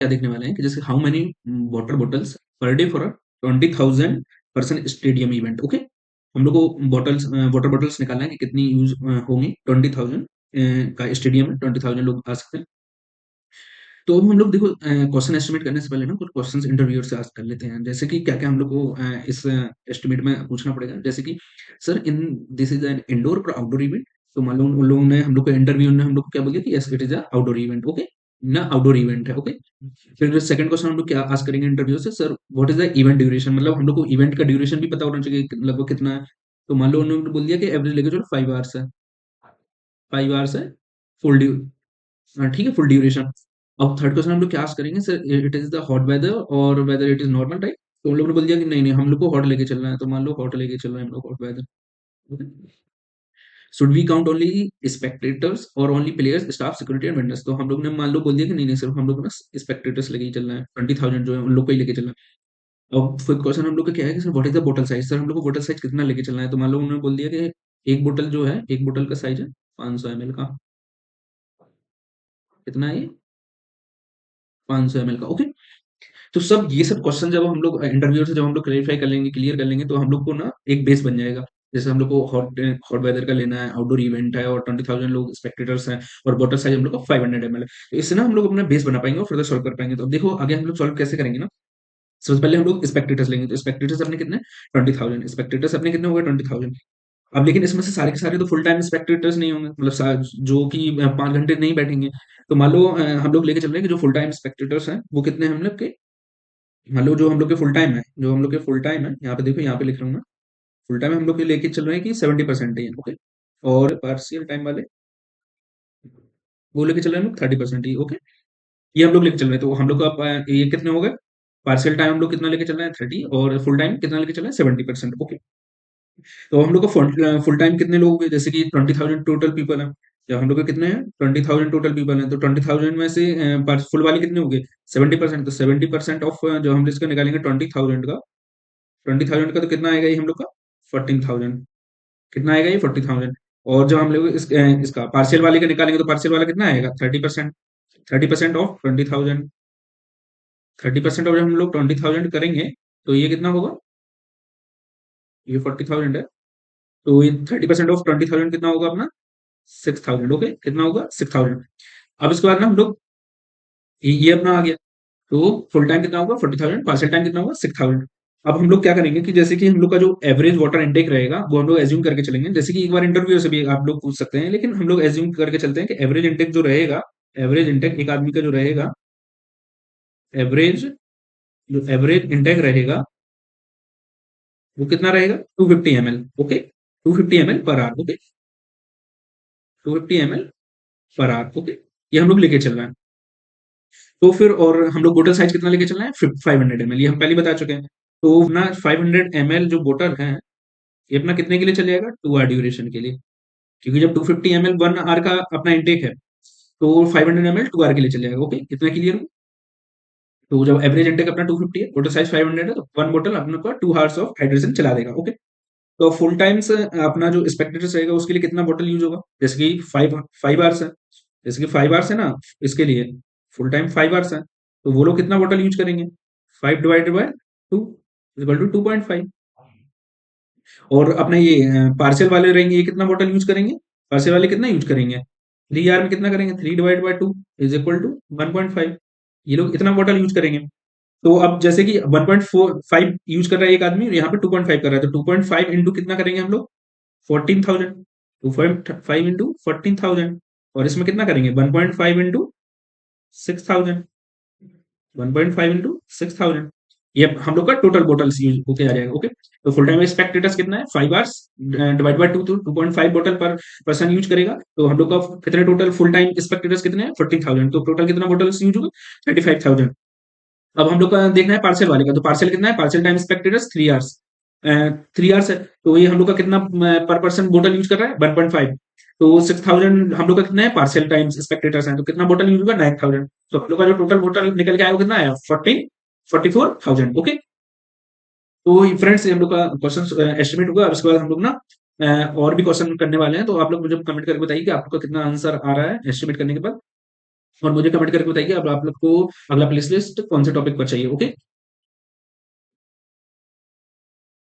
क्या देखने वाले हैं कि जैसे how many water bottles per day for 20,000 person stadium event. Okay, हम लोग को बॉटल्स वाटर बॉटल्स निकालना है कि कितनी यूज होंगी 20,000 का स्टेडियम में 20,000 लोग आ सकते हैं। तो अब हम लोग देखो क्वेश्चन एस्टिमेट करने से पहले ना कुछ क्वेश्चंस इंटरव्यूअर से आस्क कर लेते हैं, जैसे कि क्या क्या हम लोग को इस एस्टिमेट में पूछना पड़ेगा। जैसे कि sir in this is an indoor और आउटडोर इवेंट। तो मान लो उन लोगों ने हम लोग को इंटरव्यू ने हम लोग को क्या बोल दिया कि yes it is a outdoor event. Okay, ना आउटडोर इवेंट है। ओके, फिर सेकंड क्वेश्चन हम लोग क्या आस्क करेंगे इंटरव्यू से, sir what is the event duration, मतलब हम लोग को इवेंट का ड्यूरेशन भी पता होना चाहिए कि लगभग कितना है। तो मान लो उन्होंने बोल दिया कि एवरेज लेके चलो 5 आवर्स है, 5 आवर्स है फुल ड्यू ठीक है, फुल ड्यूरेशन। अब थर्ड क्वेश्चन हम लोग क्या आस्क करेंगे, sir it is the hot weather और weather it is normal type. तो उन लोगों ने बोल दिया कि नहीं नहीं हम लोग को हॉट लेके चलना है, तो मान लो हॉट लेके चल रहे हैं हम लोग, hot weather. Should we count only spectators और only players staff security and vendors. तो हम लोग ने मान लो बोल दिया कि नहीं नहीं सिर्फ हम लोग को ना स्पेक्टेटर्स लेके ही चलना है, 20,000 जो है उन लोग को ही लेके चलना है। अब फिर क्वेश्चन हम लोग का क्या है कि सर व्हाट इज द बोतल साइज, सर हम लोग को बोतल साइज कितना लेके चलना है। तो मान लो उन्होंने बोल दिया कि एक बोतल जो है, एक बोतल का साइज है 500 ml का। कितना है ये, 500 ml का। ओके, तो सब ये सब क्वेश्चन जब हम लोग इंटरव्यू से जब हम लोग क्लेरिफाई कर लेंगे, क्लियर कर लेंगे, तो हम लोग को ना एक बेस बन जाएगा। जैसे हम लोग को हॉट हॉट वेदर का लेना है, आउटडोर इवेंट है और 20,000 लोग स्पेक्टेटर्स हैं और बॉटल साइज हम लोग का 500 ml है। तो इससे ना हम लोग अपना बेस बना पाएंगे और फर्दर सॉल्व कर पाएंगे। तो अब देखो आगे हम लोग सॉल्व कैसे करेंगे ना। सबसे पहले हम लोग स्पेक्टेटर्स लेंगे, तो स्पेक्टेटर्स अपने कितने 20,000, स्पेक्टेटर्स अपने कितने हो गए 20,000। अब लेकिन इसमें से सारे के सारे तो फुल टाइम स्पेक्टेटर्स नहीं होंगे, मतलब जो कि 5 घंटे नहीं बैठेंगे। तो मान लो हम लोग लेके चल रहे हैं कि जो फुल टाइम स्पेक्टेटर्स हैं वो कितने हैं हम लोग के, मान लो जो हम लोग के फुल टाइम है, जो हम लोग के फुल टाइम है, यहाँ पे देखो यहाँ पे लिख रहा हूँ मैं, फुल टाइम हम लोग के लेके चल रहे हैं कि 70% है। ओके, और पार्शियल टाइम वाले वो लेके चल रहे हैं हम लोग 30% ही। ओके, ये हम लोग लेके चल रहे हैं। तो हम लोग का ये कितने हो गए, पार्शियल टाइम हम लोग कितना लेके चल रहे हैं 30 और फुल टाइम कितना लेके चल रहे हैं 70%। ओके, तो हम लोग का फुल टाइम कितने लोग हुए, जैसे कि 20,000 टोटल पीपल है, जब हम लोग के कितने हैं 20,000 टोटल पीपल हैं, तो 20,000 में से फुल वाले कितने हो गए 70%। तो 70% ऑफ जो हम इसका निकालेंगे 20,000 का, 20,000 का तो कितना आएगा ये हम लोग का 14,000। कितना आएगा ये 40,000। और जो हम लोग इसका पार्शियल वाले का निकालेंगे तो पार्शियल वाला कितना आएगा 30%। 30% ऑफ 20,000, 30% ऑफ जब हम लोग 20,000 करेंगे तो ये कितना होगा, ये 40,000 है। तो ये 30% ऑफ 20,000 कितना होगा अपना 6,000। ओके, कितना होगा 6,000। अब इसके बाद ना हम लोग ये अपना आ गया। तो फुल टाइम कितना होगा 40,000, पार्शियल टाइम कितना होगा 6,000। अब हम लोग क्या करेंगे कि जैसे कि हम लोग का जो एवरेज वाटर इनटेक रहेगा वो हम लोग एज्यूम करके चलेंगे, जैसे कि एक बार इंटरव्यू से भी आप लोग पूछ सकते हैं, लेकिन हम लोग एज्यूम करके चलते हैं कि एवरेज इनटेक जो रहेगा, एवरेज इनटेक एक आदमी का जो रहेगा, एवरेज जो एवरेज इनटेक रहेगा वो कितना रहेगा 250 ml। Okay, 250 ml per hour. Okay, 250 ml per hour. Okay, ये हम लोग लेके चल रहे हैं। तो फिर और हम लोग बोतल साइज कितना लेके चल रहे हैं 500 ml, ये हम पहले ही बता चुके हैं। तो अपना 500 ml जो बोतल है ये अपना कितने के लिए चल जाएगा 2 आवर ड्यूरेशन के लिए, क्योंकि जब 250 ml 1 आवर का अपना इंटेक है तो 500 ml 2 आवर के लिए चल जाएगा। ओके, कितना क्लियर हो। तो जब एवरेज इंटेक अपना 250 है, बोतल साइज 500 है, तो वन बोतल अपने को 2 आवर्स ऑफ हाइड्रेशन चला देगा। ओके, तो फुल टाइम्स अपना जो स्पेक्टेटर्स रहेगा उसके लिए कितना बोतल यूज होगा, जैसे कि 5 आवर्स है, जैसे कि 5 आवर्स है ना, इसके लिए फुल टाइम 5 आवर्स है, तो वो लोग कितना बोतल यूज करेंगे 5 डिवाइडेड बाय 2 इक्वल टू 2.5। और अपने ये पार्शियल वाले रहेंगे ये कितना बोतल यूज करेंगे, पार्शियल वाले कितना यूज करेंगे 3 आवर में कितना करेंगे 3 divide by 2 is equal to 1.5। ये लोग इतना बोतल यूज करेंगे। तो अब जैसे कि 1.45 यूज कर रहा है एक आदमी, यहाँ पे 2.5 कर रहा है, तो 2.5 इंटू कितना करेंगे हम लोग 14,000, 2.5 इंटू 14,000। और इसमें कितना करेंगे 1.5 इंटू 6,000, 1.5 इंटू 6,000। ये हम लोग का टोटल बोटल्स यूज होके आ जाएगा। ओके, तो फुल टाइम स्पेक्टेटर्स कितना है 5 आवर्स डिवाइड बाय 2, तो 2.5 बोतल पर पर्सन यूज करेगा। तो हम लोग का कितने टोटल फुल टाइम स्पेक्टेटर्स कितने हैं 14,000, तो टोटल कितना बोटल्स यूज होगा 35,000। अब हम लोग का देखना है पार्सल वाले का, तो पार्सल कितना है, parcel time spectators 3 hours, 3 hours है, तो ये हम लोग का कितना पर पर्सन बोटल यूज कर रहा है 1.5। तो 6,000 हम लोग का कितना है पार्सल टाइम स्पेक्टेटर्स हैं, तो कितना बोटल यूज होगा 9,000। तो हम लोग का जो टोटल बोटल निकल के आया वो कितना आया 44,000। ओके, तो फ्रेंड्स हम लोग का क्वेश्चन एस्टिमेट होगा। अब इसके बाद हम लोग ना और भी क्वेश्चन करने वाले हैं, तो आप लोग मुझे कमेंट करके बताइए कि आप लोग का कितना आंसर आ रहा है एस्टिमेट करने के बाद। और मुझे कमेंट करके बताइए अब आप लोग को अगला प्लेलिस्ट कौन से टॉपिक पर चाहिए, ओके?